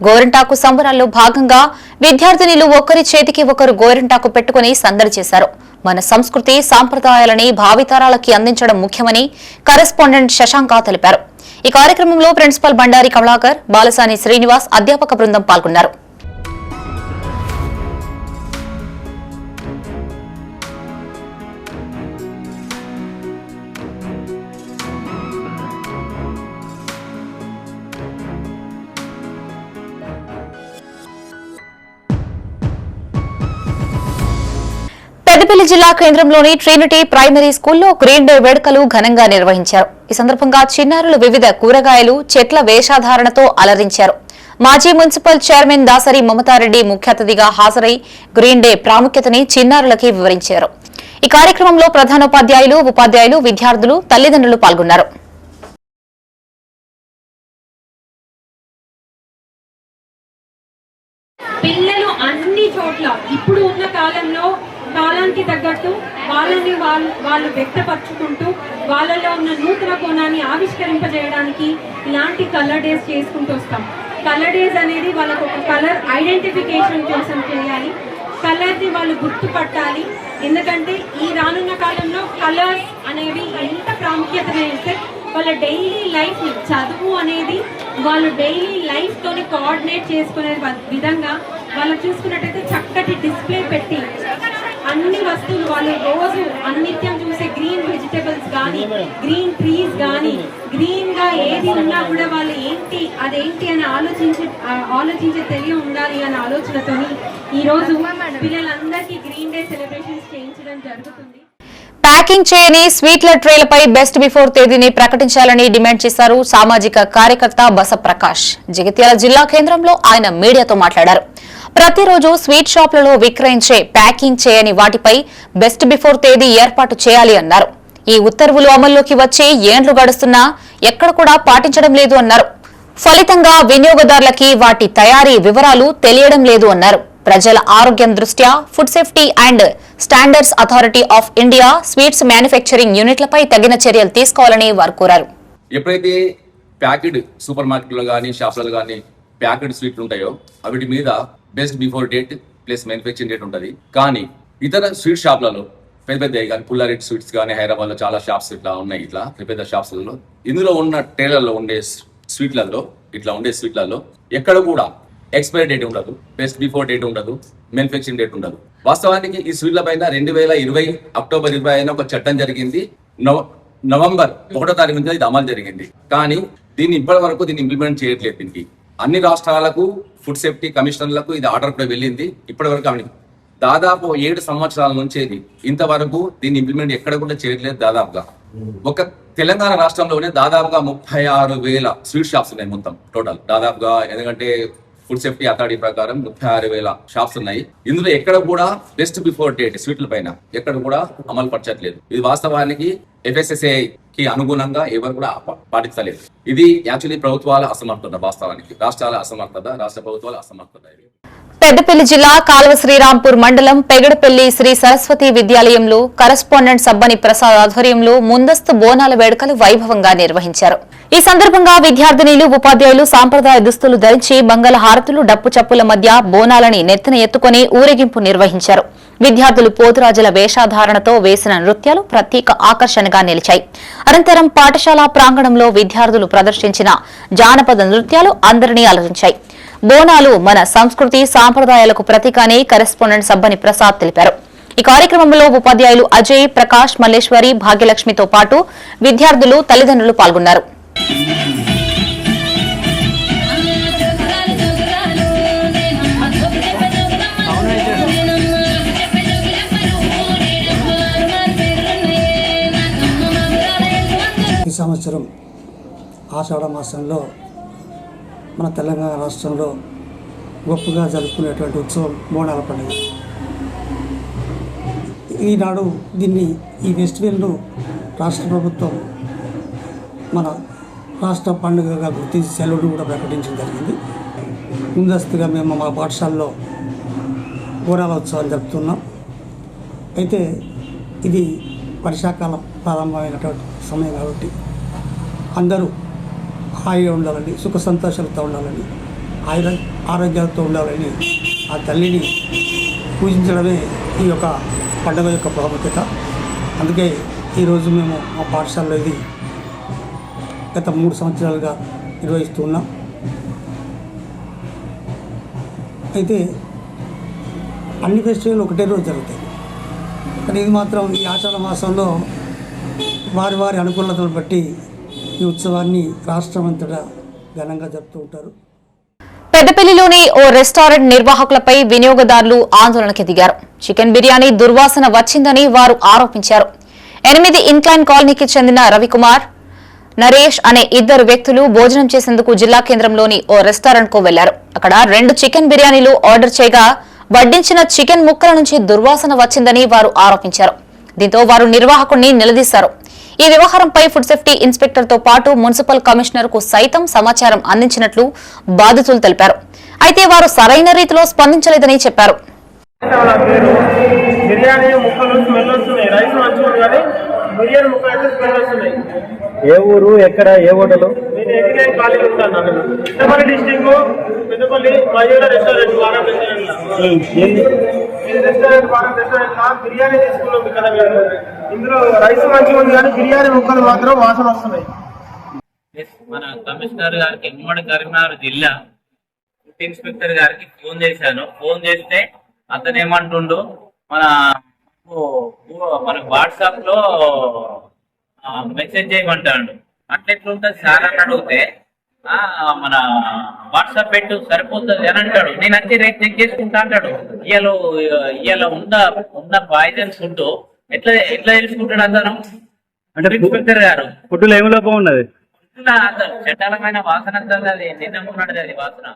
గోరింటాకు సంబరాల్లో భాగంగా విద్యార్థినులు ఒకరి చేతికి ఒకరు గోరింటాకు పెట్టుకుని సందడి చేశారు. మన సంస్కృతి సాంప్రదాయాలని భావితరాలకి అందించడం ముఖ్యమని కరెస్పాండెంట్ శశాంక తెలిపారు. ఈ కార్యక్రమంలో ప్రిన్సిపల్ బండారి కమలాకర్, బాలసాని శ్రీనివాస్, అధ్యాపక బృందం పాల్గొన్నారు. పెద్దపల్లి జిల్లా కేంద్రంలోని ట్రినిటీ ప్రైమరీ స్కూల్లో గ్రీన్ డే వేడుకలు ఘనంగా నిర్వహించారు. ఈ సందర్భంగా చిన్నారులు వివిధ కూరగాయలు, చెట్ల వేషధారణతో అలరించారు. మాజీ మున్సిపల్ చైర్మన్ దాసరి మమతారెడ్డి ముఖ్య అతిథిగా హాజరై గ్రీన్ డే ప్రాముఖ్యతని చిన్నారులకి వివరించారు. ఈ కార్యక్రమంలో ప్రధానోపాధ్యాయులు, ఉపాధ్యాయులు, విద్యార్థులు, తల్లిదండ్రులు పాల్గొన్నారు. పిల్లలు అన్ని చోట్ల ఇప్పుడు ఉన్న కాలానికి తగ్గట్టు వాళ్ళని వాళ్ళు వ్యక్తపరచుకుంటూ వాళ్ళలో ఉన్న నూతన కోణాన్ని ఆవిష్కరింపజేయడానికి ఇలాంటి కలర్ డేస్ చేసుకుంటూ వస్తాం. కలర్ డేస్ అనేది వాళ్ళకు ఒక కలర్ ఐడెంటిఫికేషన్ కోసం చేయాలి. కలర్ని వాళ్ళు గుర్తుపట్టాలి. ఎందుకంటే ఈ రానున్న కాలంలో కలర్స్ అనేవి ఎంత ప్రాముఖ్యత ఇస్తే వాళ్ళ డైలీ లైఫ్ని, చదువు అనేది వాళ్ళు డైలీ లైఫ్తోని కోఆర్డినేట్ చేసుకునే విధంగా వాళ్ళు చూసుకున్నట్టయితే చక్కటి డిస్ప్లే పెట్టి అన్ని వస్తువులు వాళ్ళు రోజు అన్నిత్యం చూసే గ్రీన్ వెజిటబుల్స్ కానీ, గ్రీన్ ట్రీస్ కానీ, గ్రీన్గా ఏది ఉన్నా కూడా వాళ్ళు అదేంటి అని ఆలోచించే తెలియ ఉండాలి అనే ఆలోచనతోని ఈరోజు పిల్లలందరికీ గ్రీన్ డే సెలబ్రేషన్స్ చేయించడం జరుగుతుంది. ప్యాకింగ్ చేయని స్వీట్ల ట్రేలపై బెస్ట్ బిఫోర్ తేదీని ప్రకటించాలని డిమాండ్ చేశారు సామాజిక కార్యకర్త బసప్రకాష్. జగిత్యాల జిల్లా కేంద్రంలో ఆయన మీడియాతో మాట్లాడారు. ప్రతిరోజు స్వీట్ షాపులలో విక్రయించే ప్యాకింగ్ చేయని వాటిపై బెస్ట్ బిఫోర్ తేదీ ఏర్పాటు చేయాలి అన్నారు. ఈ ఉత్తర్వులు అమల్లోకి వచ్చి ఏండ్లు గడుస్తున్నా ఎక్కడ కూడా పాటించడం లేదు అన్నారు. ఫలితంగా వినియోగదారులకి వాటి తయారీ వివరాలు తెలియడం లేదు అన్నారు. ప్రజల ఆరోగ్యం దృష్ట్యా food safety and standards authority of India sweets manufacturing యూనిట్లపై తగిన చర్యలు తీసుకోవాలని వారు కోరారు. ఎప్పుడైతే ప్యాకెడ్ సూపర్ మార్కెట్లో కానీ షాపులలో కానీ ప్యాకెడ్ స్వీట్లు ఉంటాయో వాటి మీద best before date plus manufacturing date ఉంటుంది. కానీ ఇతర స్వీట్ షాప్లలో పెద్ద పెద్దవి కానీ పుల్లారెడ్డి స్వీట్స్ కానీ హైదరాబాద్లో చాలా షాప్స్ ఇట్లా ఉన్నాయి. ఇట్లా పెద్ద పెద్ద షాప్స్లలో ఇందులో ఉన్న ట్రేలలో ఉండే స్వీట్లలో ఎక్కడ కూడా ఎక్స్పైరీ డేట్ ఉండదు, బెస్ట్ బిఫోర్ డేట్ ఉండదు, మ్యానుఫ్యాక్చరింగ్ డేట్ ఉండదు. వాస్తవానికి ఈ స్వీట్ల పైన 2020 అక్టోబర్ 20 ఒక చట్టం జరిగింది. నవంబర్ 1వ తారీఖు నుంచి ఇది అమలు జరిగింది. కానీ ఇప్పటి వరకు దీన్ని ఇంప్లిమెంట్ చేయట్లేదు. దీనికి అన్ని రాష్ట్రాలకు ఫుడ్ సేఫ్టీ కమిషనర్లకు ఇది ఆర్డర్ కూడా వెళ్ళింది. ఇప్పటి వరకు దాదాపు 7 సంవత్సరాల నుంచి ఇంతవరకు దీన్ని ఇంప్లిమెంట్ ఎక్కడ కూడా చేయట్లేదు. దాదాపుగా ఒక తెలంగాణ రాష్ట్రంలోనే దాదాపుగా 36,000 స్వీట్ షాప్స్ ఉన్నాయి మొత్తం టోటల్ దాదాపుగా. ఎందుకంటే ఫుడ్ సేఫ్టీ అథారిటీ ప్రకారం 36,000 షాప్స్ ఉన్నాయి. ఇందులో ఎక్కడ కూడా బెస్ట్ బిఫోర్ డేట్ స్వీట్ల పైన ఎక్కడ కూడా అమలు పరచట్లేదు. ఇది వాస్తవానికి FSSAI కి అనుగుణంగా ఎవరు కూడా పాటించలేదు. ఇది యాక్చువల్లీ ప్రభుత్వాల అసమర్థత, వాస్తవానికి రాష్ట్రాల అసమర్థత, రాష్ట్ర ప్రభుత్వాల అసమర్థత. పెద్దపల్లి జిల్లా కాల్వ శ్రీరాంపూర్ మండలం పెగడపల్లి శ్రీ సరస్వతి విద్యాలయంలో కరెస్పాండెంట్ సబ్బని ప్రసాద్ ఆధ్వర్యంలో ముందస్తు బోనాల వేడుకలు వైభవంగా నిర్వహించారు. ఈ సందర్భంగా విద్యార్థినీలు, ఉపాధ్యాయులు సాంప్రదాయ దుస్తులు ధరించి మంగళ హారతులు, డప్పు చప్పుల మధ్య బోనాలని నెత్తిన ఎత్తుకుని ఊరేగింపు నిర్వహించారు. విద్యార్థులు పోతురాజుల వేషధారణతో వేసిన నృత్యాలు ప్రత్యేక ఆకర్షణగా నిలిచాయి. అనంతరం పాఠశాల ప్రాంగణంలో విద్యార్థులు ప్రదర్శించిన జానపద నృత్యాలు అందరినీ అలరించాయి. బోనాలు మన సంస్కృతి సాంప్రదాయాలకు ప్రతీక అని కరెస్పాండెంట్ సబ్బని ప్రసాద్ తెలిపారు. ఈ కార్యక్రమంలో ఉపాధ్యాయులు అజయ్, ప్రకాష్, మల్లేశ్వరి, భాగ్యలక్ష్మితో పాటు విద్యార్థులు, తల్లిదండ్రులు పాల్గొన్నారు. ఈ సంవత్సరం ఆషాఢ మాసంలో మన తెలంగాణ రాష్ట్రంలో గొప్పగా జరుపుకునేటువంటి ఉత్సవం బోనాల పండుగ. ఈనాడు ఈ ఫెస్టివల్ను రాష్ట్ర ప్రభుత్వం మన రాష్ట్ర పండుగగా గుర్తించి సెలవును కూడా ప్రకటించడం జరిగింది. ముందస్తుగా మేము మా పాఠశాలలో బోనాల ఉత్సవాలు జరుపుతున్నాం. అయితే ఇది వర్షాకాలం ప్రారంభమైనటువంటి సమయం కాబట్టి అందరూ హాయిగా ఉండాలని, సుఖ సంతోషాలతో ఉండాలని, ఆరోగ్యాలతో ఉండాలని ఆ తల్లిని పూజించడమే ఈ యొక్క పండుగ యొక్క ప్రాముఖ్యత. అందుకే ఈరోజు మేము మా పాఠశాలలో ఇది గత 3 సంవత్సరాలుగా నిర్వహిస్తూ ఉన్నాం. అయితే అన్ని ఫెస్టివల్ ఒకటే రోజు జరుగుతాయి. కానీ ఇది మాత్రం ఈ ఆషాఢ మాసంలో వారి వారి అనుకూలతను బట్టి ఈ ఉత్సవాన్ని రాష్ట్రమంతటా ఘనంగా జరుపుతూ ఉంటారు. పెద్దపల్లిలోని ఓ రెస్టారెంట్ నిర్వాహకులపై వినియోగదారులు ఆందోళనకి దిగారు. చికెన్ బిర్యానీ దుర్వాసన వచ్చిందని వారు ఆరోపించారు. 8 ఇన్క్లైన్ కాలనీకి చెందిన రవికుమార్, నరేష్ అనే ఇద్దరు వ్యక్తులు భోజనం చేసేందుకు జిల్లా కేంద్రంలోని ఓ రెస్టారెంట్ కు వెళ్లారు. అక్కడ 2 చికెన్ బిర్యానీలు ఆర్డర్ చేయగా వడ్డించిన చికెన్ ముక్కల నుంచి దుర్వాసన వచ్చిందని వారు ఆరోపించారు. దీంతో వారు నిర్వాహకుడిని నిలదీశారు. ఈ వ్యవహారంపై ఫుడ్ సేఫ్టీ ఇన్స్పెక్టర్ తో పాటు మున్సిపల్ కమిషనర్ కు సైతం సమాచారం అందించినట్లు బాధితులు తెలిపారు. అయితే వారు సరైన రీతిలో స్పందించలేదని చెప్పారు. ఏ ఊరు, ఎక్కడ, ఏ హోటల్? బిర్యానీ తీసుకున్నాం ఇక్కడ. ఇందులో రైస్ మంచిగా ఉంది కానీ బిర్యానీ ముక్కలు మాత్రం వాసన వస్తున్నాయి. మన కమిషనర్ గారికి ఉమ్మడి కరీంనగర్ జిల్లా ఫుడ్ ఇన్స్పెక్టర్ గారికి ఫోన్ చేశాను. ఫోన్ చేస్తే అతను ఏమంటుండు, మనకు వాట్సాప్ లో మెసేజ్ చేయమంటాడు. అట్లెట్లుంటది సార్ అని అడిగితే మన వాట్సాప్ పెట్టు సరిపోతుంది అని అంటాడు. నేను వచ్చి రేట్ చెక్ చేసుకుంటా అంటాడు. ఇవాళ ఉన్న పాయిజన్ ఫుడ్ ఎట్లా తెలుసుకుంటాడు అతను? ఇన్స్పెక్టర్ గారు ఫుడ్లో ఏమి లోపం ఉన్నది? చట్టాలమైన వాసన అది నిన్నమున్నది అది వాసన.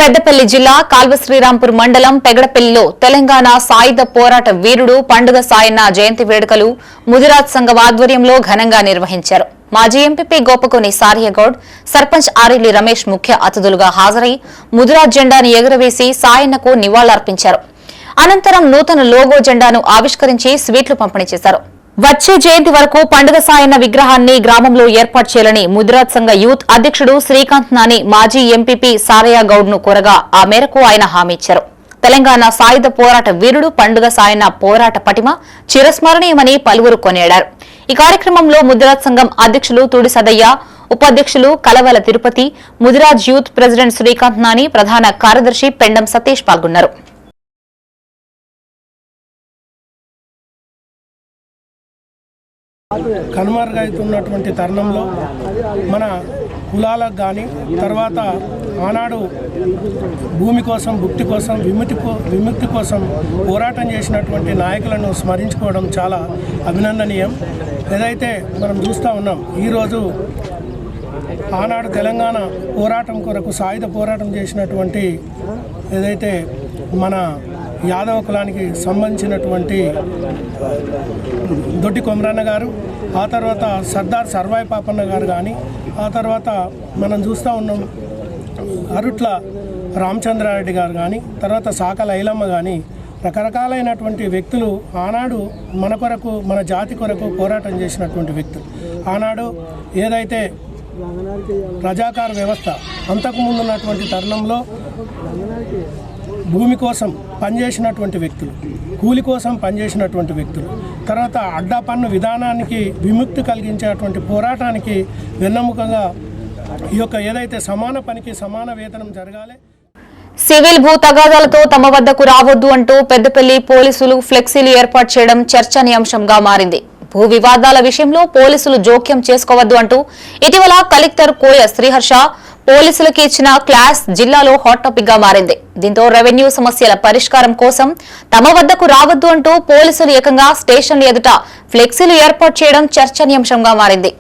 పెద్దపల్లి జిల్లా కాల్వ శ్రీరాంపూర్ మండలం పెగడపల్లిలో తెలంగాణ సాయుధ పోరాట వీరుడు పండుగ సాయన్న జయంతి వేడుకలు ముదిరాజ్ సంఘం ఆధ్వర్యంలో ఘనంగా నిర్వహించారు. మాజీ ఎంపీపీ గోపకోని సారియగౌడ్, సర్పంచ్ ఆరిలి రమేష్ ముఖ్య అతిథులుగా హాజరై ముదిరాజ్ జెండాను ఎగురవేసి సాయన్నకు నివాళులర్పించారు. అనంతరం నూతన లోగో జెండాను ఆవిష్కరించి స్వీట్లు పంపిణీ చేశారు. వచ్చే జయంతి వరకు పండుగ సాయన్న విగ్రహాన్ని గ్రామంలో ఏర్పాటు చేయాలని ముదిరాజ్ సంఘ యూత్ అధ్యక్షుడు శ్రీకాంత్ నాని మాజీ ఎంపీపీ సారయ్య గౌడ్ ను కోరగా ఆ మేరకు ఆయన హామీ ఇచ్చారు. తెలంగాణ సాయుధ పోరాట వీరుడు పండుగ సాయన్న పోరాట పటిమ చిరస్మరణీయమని పలువురు కొనియాడారు. ఈ కార్యక్రమంలో ముదిరాజ్ సంఘం అధ్యక్షులు తుడి సదయ్య, ఉపాధ్యక్షులు కలవల తిరుపతి, ముదిరాజ్ యూత్ ప్రెసిడెంట్ శ్రీకాంత్ నాని, ప్రధాన కార్యదర్శి పెండం సతీష్ పాల్గొన్నారు. కనుమరుగవుతున్నటువంటి తరుణంలో మన కులాలకు కానీ తర్వాత ఆనాడు భూమి కోసం, భుక్తి కోసం, విముక్తి కోసం పోరాటం చేసినటువంటి నాయకులను స్మరించుకోవడం చాలా అభినందనీయం. ఏదైతే మనం చూస్తూ ఉన్నాం, ఈరోజు ఆనాడు తెలంగాణ పోరాటం కొరకు సాయుధ పోరాటం చేసినటువంటి ఏదైతే మన యాదవ కులానికి సంబంధించినటువంటి దొడ్డి కొమరన్న గారు, ఆ తర్వాత సర్దార్ సర్వాయి పాపన్న గారు కానీ, ఆ తర్వాత మనం చూస్తూ ఉన్నాం అరుట్ల రామచంద్రారెడ్డి గారు కానీ, తర్వాత సాకల ఐలమ్మ కానీ, రకరకాలైనటువంటి వ్యక్తులు ఆనాడు మన కొరకు, మన జాతి కొరకు పోరాటం చేసినటువంటి వ్యక్తులు. ఆనాడు ఏదైతే ప్రజాకార వ్యవస్థ అంతకుముందు ఉన్నటువంటి తరుణంలో భూమి కోసం పనిచేసినటువంటి వ్యక్తులు, కూలి కోసం పనిచేసినటువంటి వ్యక్తులు, తర్వాత అడ్డా పన్ను విధానానికి విముక్తి కలిగించేటువంటి పోరాటానికి వెన్నెముకగా ఈ యొక్క ఏదైతే సమాన పనికి సమాన వేతనం జరగాలి. సివిల్ భూ తగాదాలతో తమ వద్దకు రావద్దు అంటూ పెద్దపల్లి పోలీసులు ఫ్లెక్సీలు ఏర్పాటు చేయడం చర్చనీయాంశంగా మారింది. భూ వివాదాల విషయంలో పోలీసులు జోక్యం చేసుకోవద్దు అంటూ ఇటీవల కలెక్టర్ కోయ శ్రీహర్ష పోలీసులకు ఇచ్చిన క్లాస్ జిల్లాలో హాట్ టాపిక్ గా మారింది. దీంతో రెవెన్యూ సమస్యల పరిష్కారం కోసం తమ వద్దకు రావద్దు అంటూ పోలీసులు ఏకంగా స్టేషన్ల ఎదుట ఫ్లెక్సీలు ఏర్పాటు చేయడం చర్చనీయాంశంగా మారింది.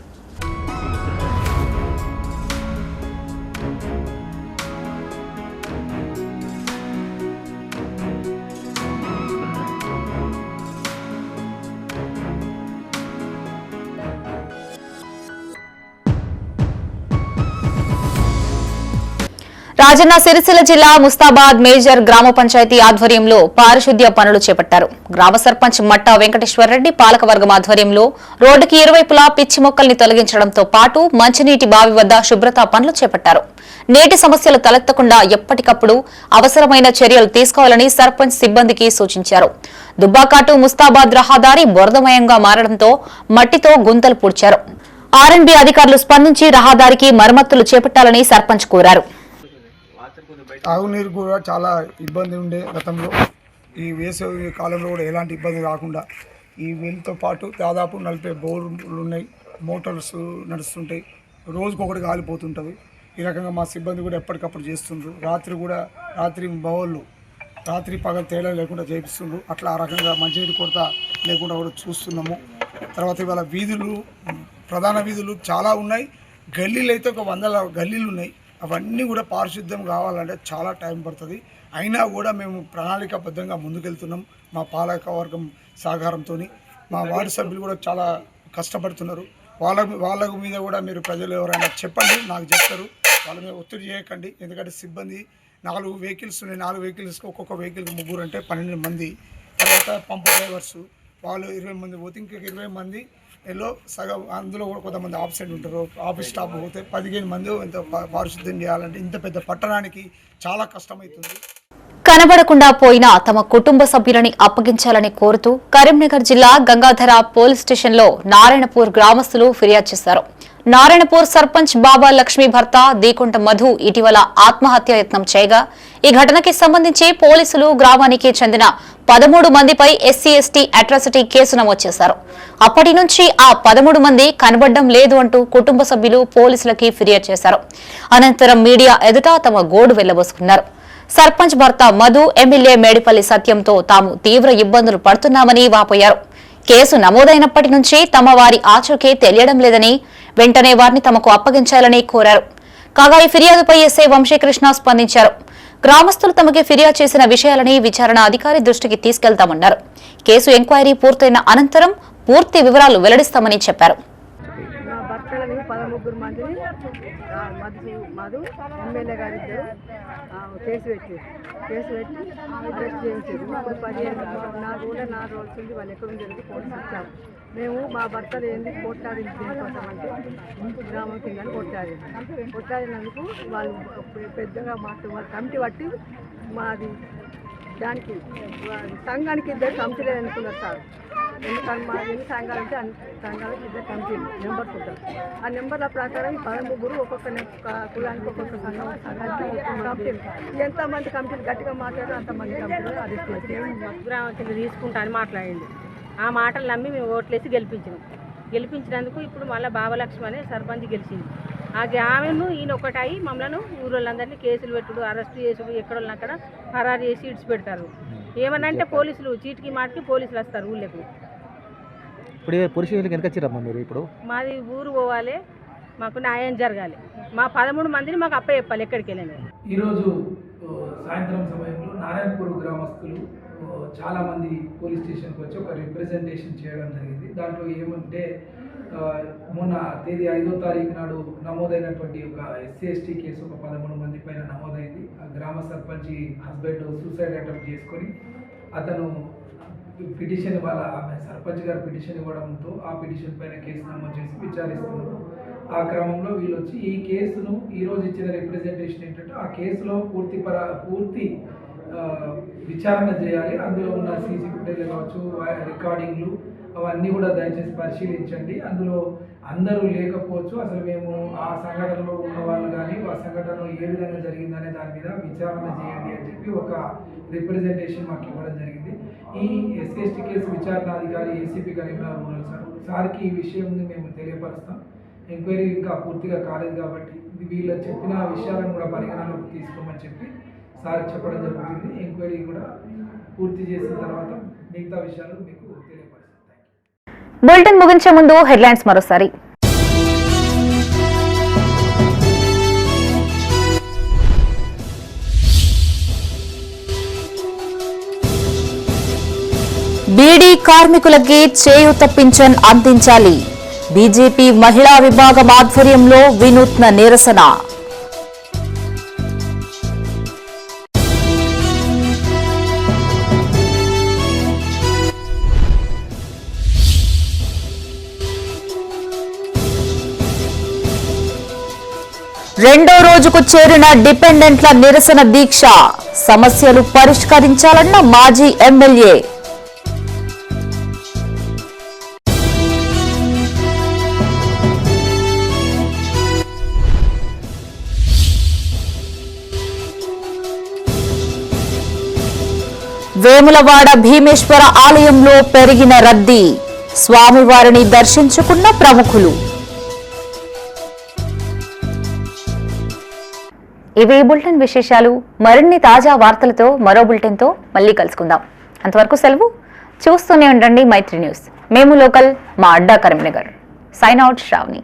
రాజన్న సిరిసిల్ల జిల్లా ముస్తాబాద్ మేజర్ గ్రామ పంచాయతీ ఆధ్వర్యంలో పారిశుద్ధ్య పనులు చేపట్టారు. గ్రామ సర్పంచ్ మట్టా వెంకటేశ్వరరెడ్డి పాలకవర్గం ఆధ్వర్యంలో రోడ్డుకి ఇరువైపులా పిచ్చి మొక్కల్ని తొలగించడంతో పాటు మంచినీటి బావి వద్ద శుభ్రతా పనులు చేపట్టారు. నీటి సమస్యలు తలెత్తకుండా ఎప్పటికప్పుడు అవసరమైన చర్యలు తీసుకోవాలని సర్పంచ్ సిబ్బందికి సూచించారు. దుబ్బాకాటు ముస్తాబాద్ రహదారి బురదమయంగా మారడంతో మట్టితో గుంతలు పూడ్చారు. ఆర్ఎండ్బి అధికారులు స్పందించి రహదారికి మరమ్మతులు చేపట్టాలని సర్పంచ్ కోరారు. తాగునీరు కూడా చాలా ఇబ్బంది ఉండే గతంలో. ఈ వేసవి కాలంలో కూడా ఎలాంటి ఇబ్బంది రాకుండా ఈ వీళ్ళతో పాటు దాదాపు 40 బోర్లు ఉన్నాయి, మోటార్స్ నడుస్తుంటాయి, రోజుకొకటి కాలిపోతుంటుంది. ఈ రకంగా మా సిబ్బంది కూడా ఎప్పటికప్పుడు చేస్తుండ్రు. రాత్రి బౌళ్ళు రాత్రి పగలు తేడా లేకుండా చేపిస్తుండ్రు. అట్లా ఆ రకంగా మంచినీటి కొరత లేకుండా కూడా చూస్తున్నాము. తర్వాత ఇవాళ వీధులు, ప్రధాన వీధులు చాలా ఉన్నాయి. గల్లీలు అయితే ఒక 100 గల్లీలు ఉన్నాయి. అవన్నీ కూడా పారిశుద్ధ్యం కావాలంటే చాలా టైం పడుతుంది. అయినా కూడా మేము ప్రణాళికాబద్ధంగా ముందుకెళ్తున్నాం. మా పాలకవర్గం సహకారంతో మా వార్డు సభ్యులు కూడా చాలా కష్టపడుతున్నారు. వాళ్ళ మీద కూడా మీరు ప్రజలు ఎవరైనా చెప్పండి, నాకు చెప్తారు. వాళ్ళ మీద ఒత్తిడి చేయకండి. ఎందుకంటే సిబ్బంది 4 వెహికల్స్ ఉన్నాయి. 4 వెహికల్స్కి ఒక్కొక్క వెహికల్కి 3 అంటే 12 మంది. తర్వాత పంపు డ్రైవర్సు వాళ్ళు 20 మంది పోతే ఇంకొక 20 మంది ఎల్లో సగం, అందులో కూడా కొంతమంది ఆబ్సెంట్ ఉంటారు. ఆఫీస్ స్టాఫ్ పోతే 15 మంది ఇంత పారిశుద్ధ్యం చేయాలంటే ఇంత పెద్ద పట్టణానికి చాలా కష్టమవుతుంది. కనబడకుండా పోయిన తమ కుటుంబ సభ్యులని అప్పగించాలని కోరుతూ కరీంనగర్ జిల్లా గంగాధర పోలీస్ స్టేషన్లో నారాయణపూర్ గ్రామస్తులు ఫిర్యాదు చేశారు. నారాయణపూర్ సర్పంచ్ బాబా లక్ష్మీ భర్త దీకొంట మధు ఇటీవల ఆత్మహత్య యత్నం చేయగా ఈ ఘటనకి సంబంధించి పోలీసులు గ్రామానికి చెందిన 13 మందిపై ఎస్సీ ఎస్టీ అట్రాసిటీ కేసు నమోదు చేశారు. అప్పటి నుంచి ఆ 13 మంది కనబడడం లేదు అంటూ కుటుంబ సభ్యులు పోలీసులకి ఫిర్యాదు చేశారు. అనంతరం మీడియా ఎదుట తమ గోడు వెళ్లబోసుకున్నారు. సర్పంచ్ భర్త మధు ఎమ్మెల్యే మేడిపల్లి సత్యంతో తాము తీవ్ర ఇబ్బందులు పడుతున్నామని వాపోయారు. కేసు నమోదైనప్పటి నుంచి తమ వారి ఆచూకీ తెలియడం లేదని, వెంటనే వారిని తమకు అప్పగించాలని కోరారు. కాగా ఈ ఫిర్యాదుపై ఎస్ఐ వంశీకృష్ణ స్పందించారు. గ్రామస్తులు తమకి ఫిర్యాదు చేసిన విషయాలని విచారణ అధికారి దృష్టికి తీసుకెళ్తామన్నారు. కేసు ఎంక్వైరీ పూర్తయిన అనంతరం పూర్తి వివరాలు వెల్లడిస్తామని చెప్పారు. నా భర్తలని 13 మందిని మధు ఎమ్మెల్యే గారి కేసు పెట్టి అరెస్ట్ చేయించారు. ఇప్పుడు 4 రోజులు వాళ్ళు ఎక్కడ జరిగి పోలీసు వచ్చాము. మేము మా భర్తలు ఏంది కొట్లాడించుకుంటామంటే గ్రామం కింద కొట్లాడినందుకు వాళ్ళు పెద్దగా వాళ్ళు కమిటీ పట్టి మాది దానికి సంఘానికి 2 కమిటీలు అనుకున్నారు సార్. ఎందుకంటే మా ఎన్ని సంఘాలు అంటే అన్ని సంఘాలకు 2 కమిటీలు నెంబర్స్ ఉంటారు. ఆ నెంబర్ల ప్రకారం 13 ఒక్కొక్క కులానికి ఒక్కొక్క సంఘం కమిటీలు. ఎంతమంది కమిటీలు గట్టిగా మాట్లాడారు అంతమంది కమిటీలు అరెస్ట్ చేసి గ్రామం కింద తీసుకుంటా అని మాట్లాడింది. ఆ మాటలు నమ్మి మేము ఓట్లేసి గెలిపించినందుకు ఇప్పుడు మళ్ళీ బాబలక్ష్మి అనే సర్పంచ్ గెలిచింది. ఆమెను ఈయన ఒకటాయి మమ్మల్ని ఊరోళ్ళందరినీ కేసులు పెట్టుడు, అరెస్ట్ చేసుడు, ఎక్కడోళ్ళని అక్కడ ఖరారు చేసి ఇడిచిపెడతారు. ఏమనంటే పోలీసులు చీటికి మాటికి పోలీసులు వస్తారు ఊళ్ళకి. ఇప్పుడు పోలీసులు వెనక వచ్చిరమ్మా మీరు? ఇప్పుడు మాది ఊరు పోవాలి, మాకు న్యాయం జరగాలి. మా 13 మందిని మాకు అప్ప చెప్పాలి ఎక్కడికి వెళ్ళాలి. ఈరోజు సాయంత్రం సమయంలో నారాయణపూర్ గ్రామస్తులు చాలామంది పోలీస్ స్టేషన్కి వచ్చి ఒక రిప్రజెంటేషన్ చేయడం జరిగింది. దాంట్లో ఏమంటే మొన్న తేదీ 5వ తారీఖు నాడు నమోదైనటువంటి ఒక ఎస్సీ ఎస్టీ కేసు ఒక 13 మంది పైన నమోదైంది. ఆ గ్రామ సర్పంచ్ హస్బెండ్ సూసైడ్ అటెంప్ట్ చేసుకొని అతను పిటిషన్ ఆమె సర్పంచ్ గారు పిటిషన్ ఇవ్వడంతో ఆ పిటిషన్ పైన కేసు నమోదు చేసి విచారిస్తున్నారు. ఆ క్రమంలో వీళ్ళు వచ్చి ఈ కేసును ఈరోజు ఇచ్చిన రిప్రజెంటేషన్ ఏంటంటే ఆ కేసులో పూర్తి విచారణ చేయాలి. అందులో ఉన్న సీసీ ఫుటేజ్ కావచ్చు, రికార్డింగ్లు అవన్నీ కూడా దయచేసి పరిశీలించండి. అందులో అందరూ లేకపోవచ్చు, అసలు మేము ఆ సంఘటనలో ఉన్న వాళ్ళు కానీ ఆ సంఘటన ఏ విధంగా జరిగిందనే దాని మీద విచారణ చేయండి అని చెప్పి ఒక రిప్రజెంటేషన్ మాకు ఇవ్వడం జరిగింది. ఈ ఎస్సీ ఎస్టీ కేసు విచారణాధికారి ఏసీపీ కరీంనగర్ రూరల్ సార్కి ఈ విషయం మేము తెలియపరుస్తాం. ఎంక్వైరీ ఇంకా పూర్తిగా కాలేదు కాబట్టి వీళ్ళు చెప్పిన విషయాలను కూడా పరిగణలోకి తీసుకోమని చెప్పి సార్ చెప్పడం జరుగుతుంది. ఎంక్వైరీ కూడా పూర్తి చేసిన తర్వాత మిగతా విషయాలు మీకు తెలియపరుస్తాం. బులెటిన్ ముగించే ముందు హెడ్లైన్స్ మరోసారి. బీడీ కార్మికులకి చేయూత పింఛన్ అందించాలి. బీజేపీ మహిళా విభాగం ఆధ్వర్యంలో వినూత్న నిరసన. రెండో రోజుకు చేరిన డిపెండెంట్ల నిరసన దీక్ష. సమస్యలు పరిష్కరించాలన్న మాజీ ఎమ్మెల్యే. వేములవాడ భీమేశ్వర ఆలయంలో పెరిగిన రద్దీ. స్వామివారిని దర్శించుకున్న ప్రముఖులు. ఇవి బులెటిన్ విశేషాలు. మరిన్ని తాజా వార్తలతో మరో బులెటిన్తో మళ్ళీ కలుసుకుందాం. అంతవరకు సెలవు. చూస్తూనే ఉండండి మైత్రి న్యూస్. మేము లోకల్, మా అడ్డా కరీంనగర్. Sign out Shravani.